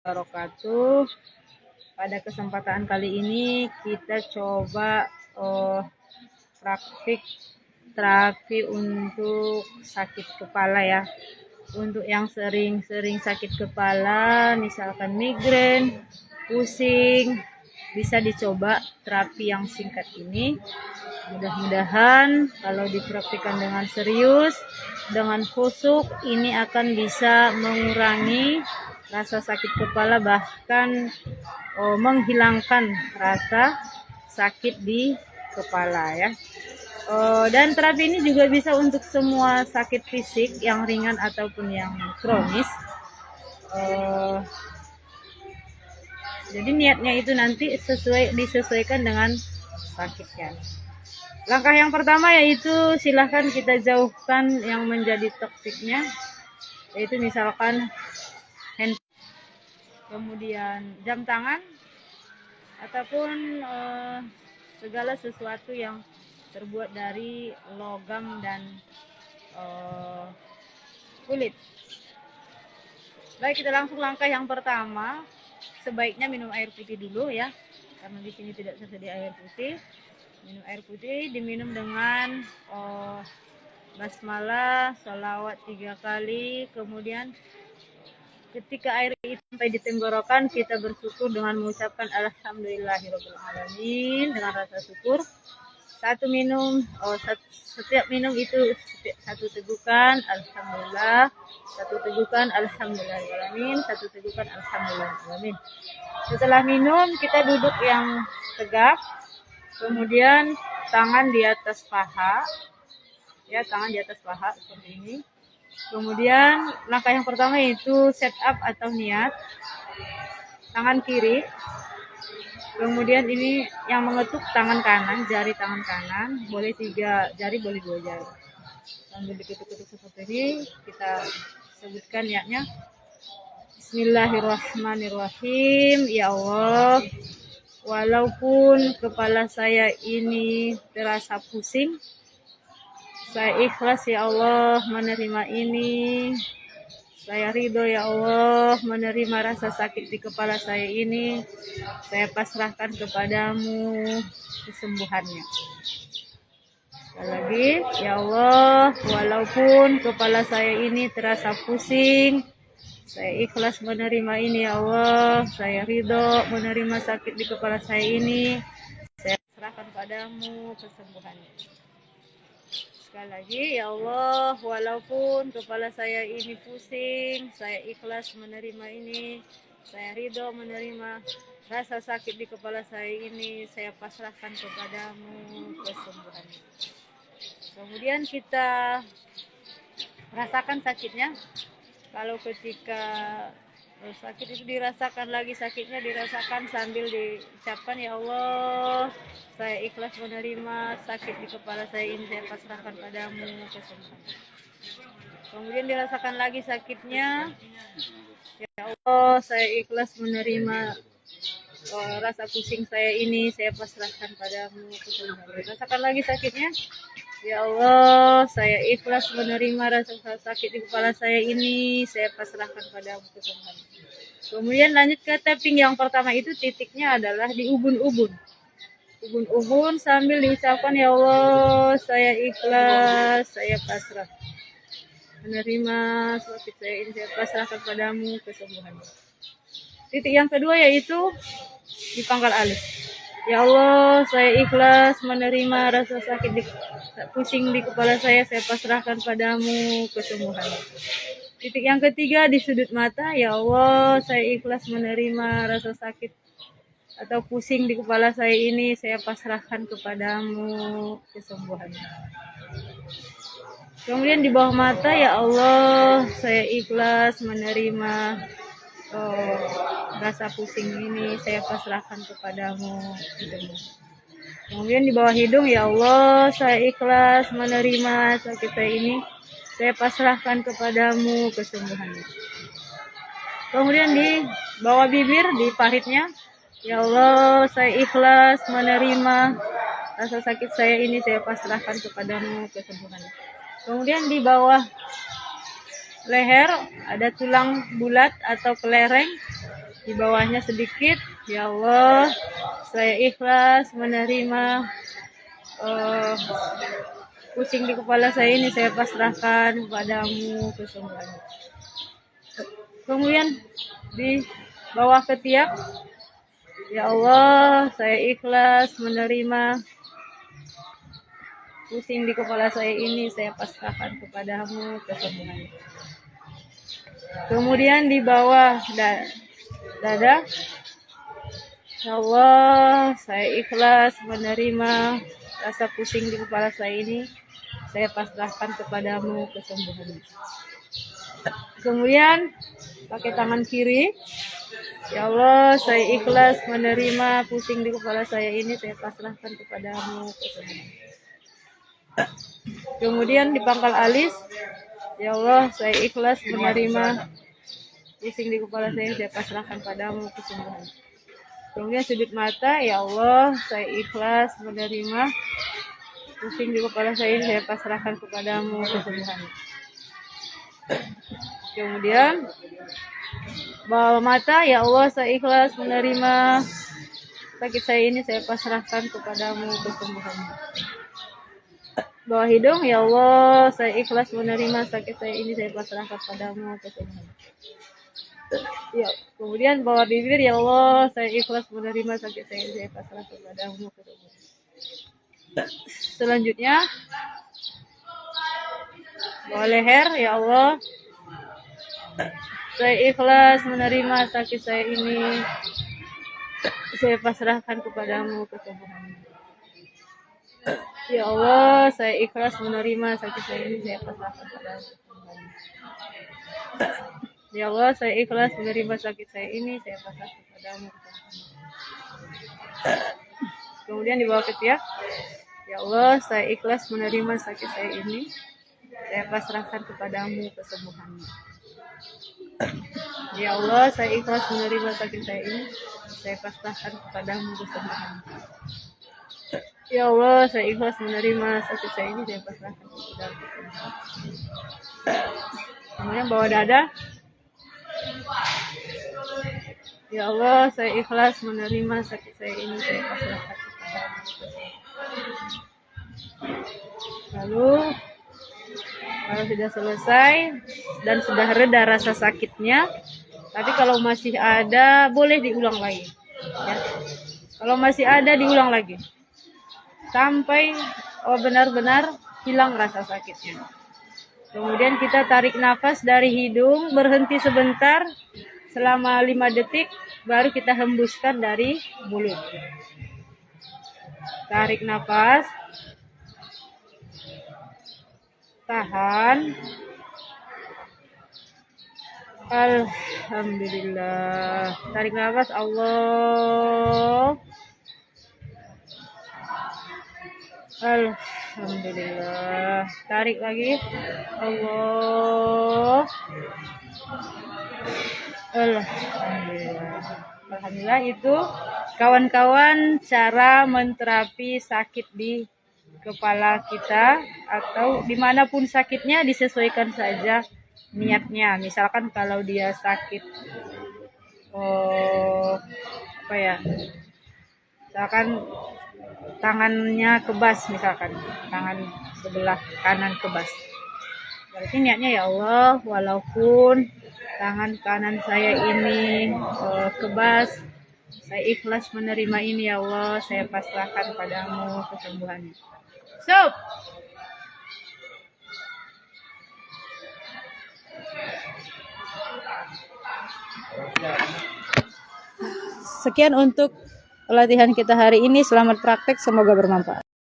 Wabarakatuh. Pada kesempatan kali ini kita coba praktik terapi untuk sakit kepala ya. Untuk yang sering-sering sakit kepala, misalkan migrain, pusing, bisa dicoba terapi yang singkat ini. Mudah-mudahan kalau dipraktikkan dengan serius, dengan khusyuk, ini akan bisa mengurangi rasa sakit kepala, bahkan menghilangkan rasa sakit di kepala ya. Dan terapi ini juga bisa untuk semua sakit fisik yang ringan ataupun yang kronis. Jadi niatnya itu nanti disesuaikan dengan sakitnya. Langkah yang pertama yaitu silahkan kita jauhkan yang menjadi toksiknya, yaitu misalkan handphone, kemudian jam tangan, ataupun segala sesuatu yang terbuat dari logam dan kulit. Baik, kita langsung langkah yang pertama. Sebaiknya minum air putih dulu ya, karena di sini tidak tersedia air putih. Minum air putih diminum dengan basmalah, sholawat 3 kali. Kemudian ketika air itu sampai di tenggorokan, kita bersyukur dengan mengucapkan alhamdulillahirobbilalamin dengan rasa syukur. Setiap minum itu satu tegukan alhamdulillah, satu tegukan alhamdulillahirobbilalamin, satu tegukan alhamdulillahirobbilalamin. Setelah minum, kita duduk yang tegak, kemudian tangan di atas paha ya, tangan di atas paha seperti ini. Kemudian langkah yang pertama yaitu set up atau niat, tangan kiri. Kemudian ini yang mengetuk tangan kanan, jari tangan kanan, boleh 3 jari, boleh 2 jari. Sambil diketuk-ketuk seperti ini, kita sebutkan niatnya. Bismillahirrahmanirrahim. Ya Allah, walaupun kepala saya ini terasa pusing, saya ikhlas ya Allah menerima ini. Saya ridho ya Allah menerima rasa sakit di kepala saya ini. Saya pasrahkan kepadamu kesembuhannya. Sekali lagi, ya Allah, walaupun kepala saya ini terasa pusing, saya ikhlas menerima ini ya Allah. Saya ridho menerima sakit di kepala saya ini. Saya pasrahkan padamu kesembuhannya. Sekali lagi, ya Allah, walaupun kepala saya ini pusing, saya ikhlas menerima ini. Saya ridho menerima rasa sakit di kepala saya ini. Saya pasrahkan kepadamu kesembuhannya. Kemudian kita rasakan sakitnya. Kalau ketika sakit itu dirasakan lagi, sakitnya dirasakan sambil diucapkan, ya Allah, saya ikhlas menerima sakit di kepala saya ini, saya pasrahkan padamu kesembuhan. Kemudian dirasakan lagi sakitnya, ya Allah, saya ikhlas menerima rasa pusing saya ini, saya pasrahkan padamu kesembuhan. Rasakan lagi sakitnya, ya Allah, saya ikhlas menerima rasa sakit di kepala saya ini, saya pasrahkan padamu kesembuhan. Kemudian lanjut ke tapping yang pertama, itu titiknya adalah di ubun-ubun. Ubun-ubun sambil diucapkan, ya Allah, saya ikhlas, saya pasrah menerima sakit saya ini, saya pasrahkan padamu kesembuhan. Titik yang kedua yaitu di pangkal alis. Ya Allah, saya ikhlas menerima rasa sakit pusing di kepala saya pasrahkan padamu kesembuhan. Titik yang ketiga di sudut mata, ya Allah, saya ikhlas menerima rasa sakit atau pusing di kepala saya ini, saya pasrahkan kepadamu kesembuhan. Kemudian di bawah mata, ya Allah, saya ikhlas menerima rasa pusing ini, saya pasrahkan kepadamu kesembuhan. Kemudian di bawah hidung, ya Allah, saya ikhlas menerima sakit saya ini, saya pasrahkan kepadamu kesembuhannya. Kemudian di bawah bibir, di paritnya, ya Allah, saya ikhlas menerima rasa sakit saya ini, saya pasrahkan kepadamu kesembuhannya. Kemudian di bawah leher ada tulang bulat atau kelereng, di bawahnya sedikit. Ya Allah, saya ikhlas menerima pusing di kepala saya ini, saya pasrahkan kepadamu kesembuhannya. Kemudian di bawah ketiak, ya Allah, saya ikhlas menerima pusing di kepala saya ini, saya pasrahkan kepadamu kesembuhannya. Kemudian di bawah dada, ya Allah, saya ikhlas menerima rasa pusing di kepala saya ini, saya pasrahkan kepadamu kesembuhannya. Kemudian pakai tangan kiri, ya Allah, saya ikhlas menerima pusing di kepala saya ini, saya pasrahkan kepadamu kesembuhannya. Kemudian di pangkal alis, ya Allah, saya ikhlas menerima pusing di kepala saya pasrahkan padamu kesembuhan. Kemudian sudut mata, ya Allah, saya ikhlas menerima pusing di kepala saya pasrahkan kepadamu kesembuhan. Kemudian bawah mata, ya Allah, saya ikhlas menerima sakit saya ini, saya pasrahkan kepadamu kesembuhan. Bawah hidung, ya Allah, saya ikhlas menerima sakit saya ini, saya pasrahkan padamu kesembuhan. Ya, kemudian bawah bibir, ya Allah, saya ikhlas menerima sakit saya ini, saya pasrahkan padamu kesembuhan. Selanjutnya bawah leher, ya Allah, saya ikhlas menerima sakit saya ini, saya pasrahkan kepadamu kesembuhan. Ya Allah, saya ikhlas menerima sakit saya ini, saya pasrahkan padamu. Ya Allah, saya ikhlas menerima sakit saya ini, saya pasrahkan padamu. Kemudian di bawah ketiak, ya Allah, saya ikhlas menerima sakit saya ini, saya pasrahkan kepadamu kesembuhannya. Ya Allah, saya ikhlas menerima sakit saya ini, saya pasrahkan kepadamu kesembuhannya. Ya Allah, saya ikhlas menerima sakit saya ini, saya pasrahkan kepadamu. Kemudian bawah dada, ya Allah, saya ikhlas menerima sakit saya ini, saya pasrahkan kepadamu. Lalu kalau sudah selesai dan sudah reda rasa sakitnya, tapi kalau masih ada boleh diulang lagi. Ya. Kalau masih ada diulang lagi sampai benar-benar hilang rasa sakitnya. Kemudian kita tarik nafas dari hidung, berhenti sebentar selama 5 detik, baru kita hembuskan dari mulut. Tarik nafas, tahan. Alhamdulillah. Tarik nafas, Allah. Alhamdulillah. Tarik lagi, Allah. Alhamdulillah. Alhamdulillah, itu kawan-kawan cara menterapi sakit di kepala kita, atau dimanapun sakitnya disesuaikan saja niatnya. Misalkan kalau dia sakit misalkan tangannya kebas, misalkan tangan sebelah kanan kebas, berarti niatnya, ya Allah, walaupun tangan kanan saya ini kebas, saya ikhlas menerima ini, ya Allah, saya pasrahkan padamu kesembuhannya. Sekian untuk pelatihan kita hari ini. Selamat praktek, semoga bermanfaat.